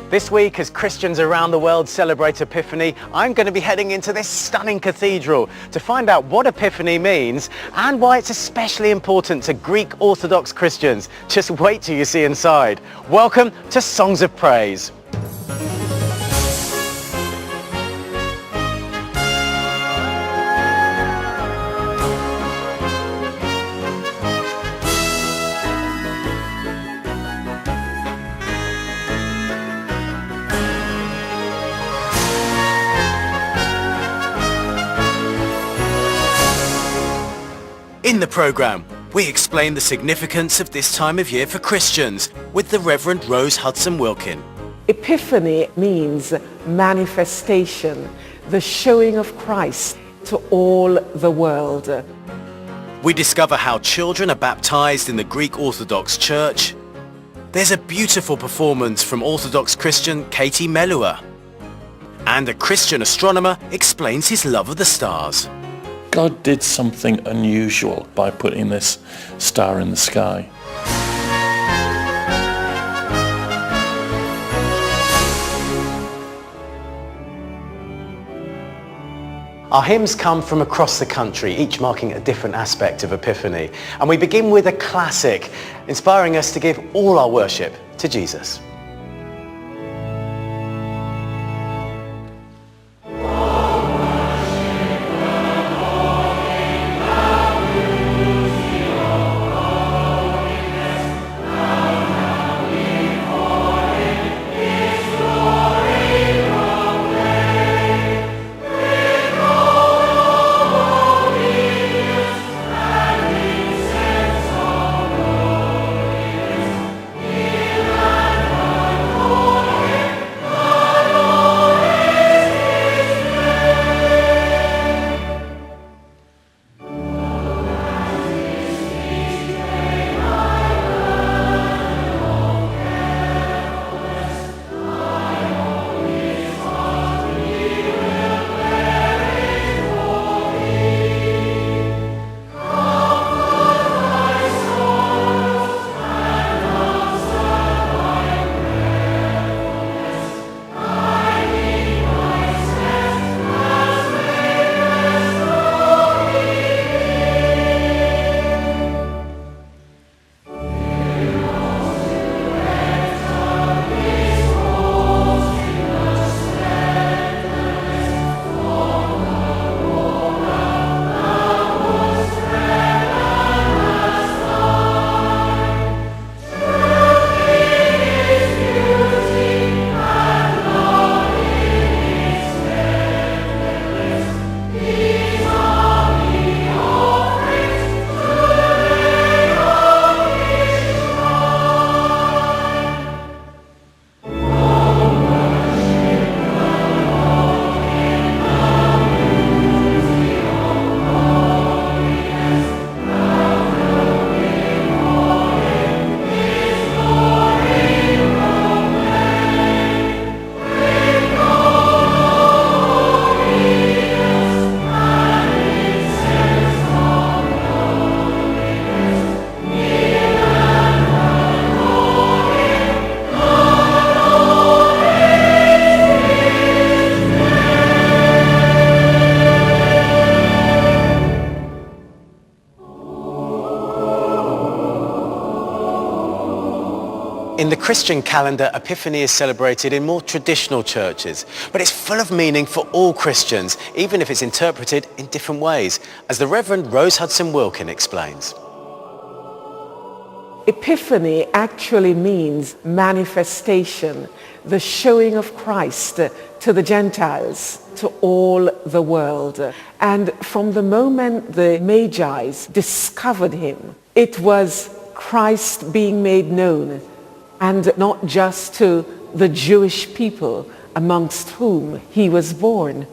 This week, as Christians around the world celebrate Epiphany, I'm going to be heading into this stunning cathedral to find out what Epiphany means and why it's especially important to Greek Orthodox Christians. Just wait till you see inside. Welcome to Songs of Praise. In the programme, we explain the significance of this time of year for Christians with the Reverend Rose Hudson-Wilkin. Epiphany means manifestation, the showing of Christ to all the world. We discover how children are baptised in the Greek Orthodox Church. There's a beautiful performance from Orthodox Christian Katie Melua. And a Christian astronomer explains his love of the stars. God did something unusual by putting this star in the sky. Our hymns come from across the country, each marking a different aspect of Epiphany. And we begin with a classic, inspiring us to give all our worship to Jesus. In the Christian calendar, Epiphany is celebrated in more traditional churches, but it's full of meaning for all Christians, even if it's interpreted in different ways, as the Reverend Rose Hudson-Wilkin explains. Epiphany actually means manifestation, the showing of Christ to the Gentiles, to all the world. And from the moment the Magi discovered him, it was Christ being made known, and not just to the Jewish people amongst whom he was born.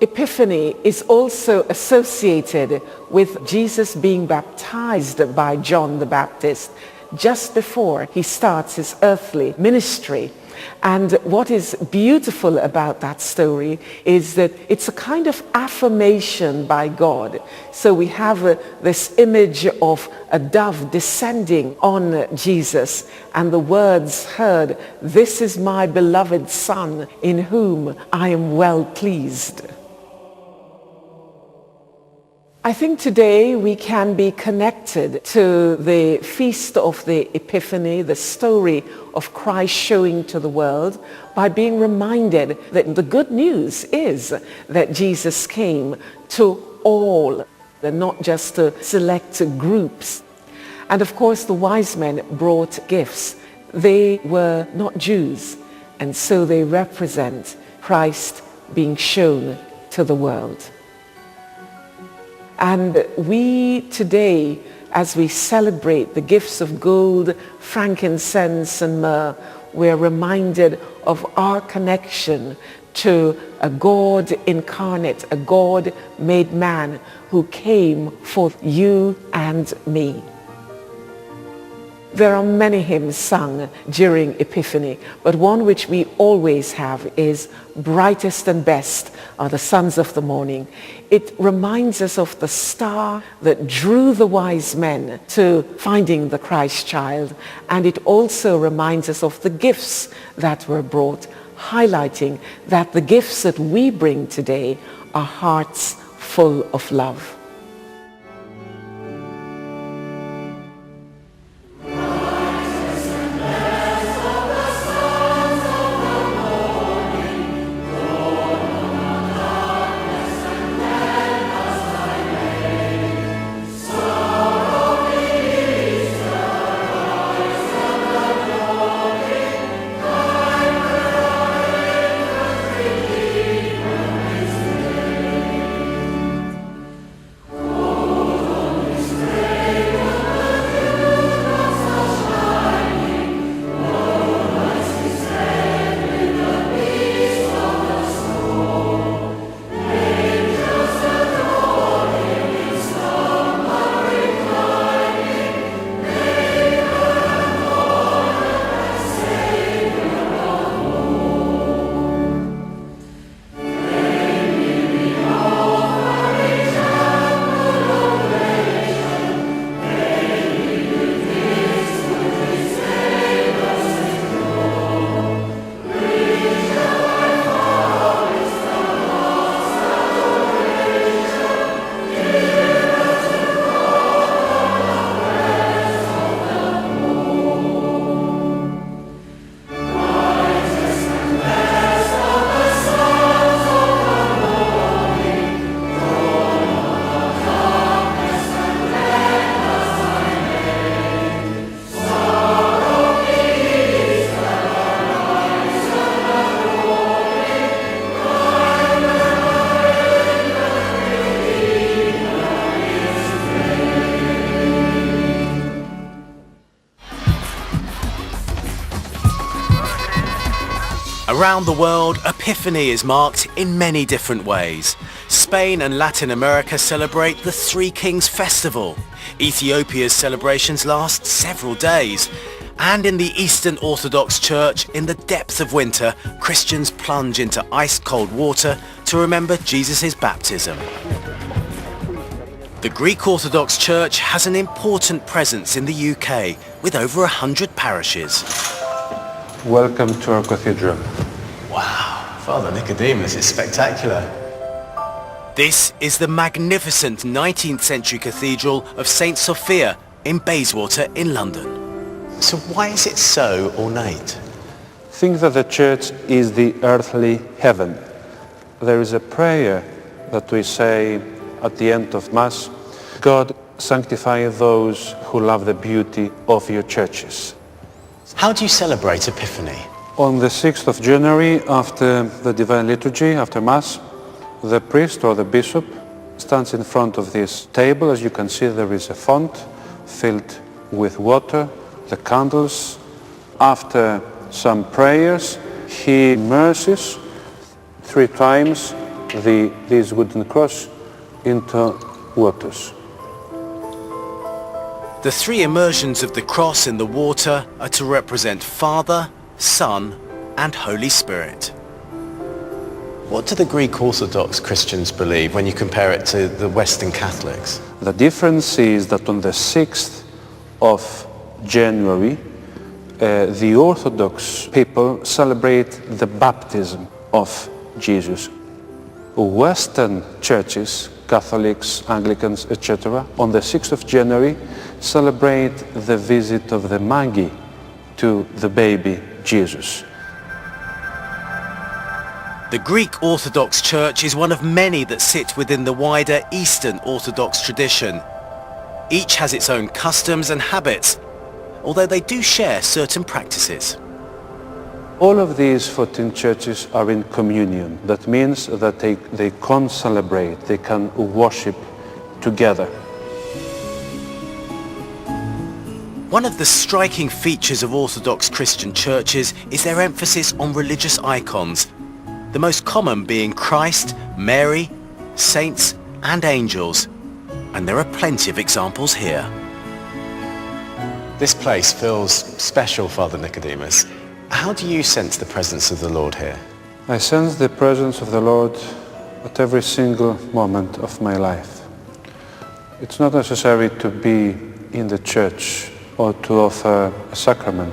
Epiphany is also associated with Jesus being baptized by John the Baptist just before he starts his earthly ministry. And what is beautiful about that story is that it's a kind of affirmation by God. So we have this image of a dove descending on Jesus and the words heard, "This is my beloved Son in whom I am well pleased." I think today we can be connected to the feast of the Epiphany, the story of Christ showing to the world, by being reminded that the good news is that Jesus came to all, and not just to select groups. And of course the wise men brought gifts. They were not Jews, and so they represent Christ being shown to the world. And we today, as we celebrate the gifts of gold, frankincense, and myrrh, we're reminded of our connection to a God incarnate, a God made man who came for you and me. There are many hymns sung during Epiphany, but one which we always have is Brightest and Best are the sons of the morning. It reminds us of the star that drew the wise men to finding the Christ child, and it also reminds us of the gifts that were brought, highlighting that the gifts that we bring today are hearts full of love. Around the world, Epiphany is marked in many different ways. Spain and Latin America celebrate the Three Kings Festival. Ethiopia's celebrations last several days. And in the Eastern Orthodox Church, in the depth of winter, Christians plunge into ice-cold water to remember Jesus' baptism. The Greek Orthodox Church has an important presence in the UK, with over 100 parishes. Welcome to our cathedral. Wow, Father Nicodemus is spectacular. This is the magnificent 19th century cathedral of St. Sophia in Bayswater in London. So why is it so ornate? Think that the church is the earthly heaven. There is a prayer that we say at the end of Mass, God, sanctify those who love the beauty of your churches. How do you celebrate Epiphany? On the 6th of January, after the Divine Liturgy, after Mass, the priest or the bishop stands in front of this table. As you can see, there is a font filled with water, the candles. After some prayers, he immerses 3 times this wooden cross into waters. The three immersions of the cross in the water are to represent Father, Son, and Holy Spirit. What do the Greek Orthodox Christians believe when you compare it to the Western Catholics? The difference is that on the 6th of January, the Orthodox people celebrate the baptism of Jesus. Western churches, Catholics, Anglicans, etc., on the 6th of January celebrate the visit of the Magi to the baby Jesus. The Greek Orthodox Church is one of many that sit within the wider Eastern Orthodox tradition. Each has its own customs and habits, although they do share certain practices. All of these 14 churches are in communion. That means that they con-celebrate, they can worship together. One of the striking features of Orthodox Christian churches is their emphasis on religious icons, the most common being Christ, Mary, saints and angels. And there are plenty of examples here. This place feels special, Father Nicodemus. How do you sense the presence of the Lord here? I sense the presence of the Lord at every single moment of my life. It's not necessary to be in the church or to offer a sacrament.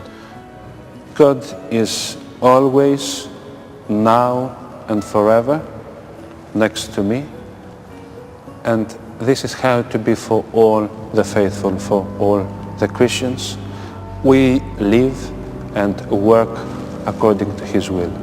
God is always, now and forever, next to me. And this is how to be for all the faithful, for all the Christians. We live and work according to His will.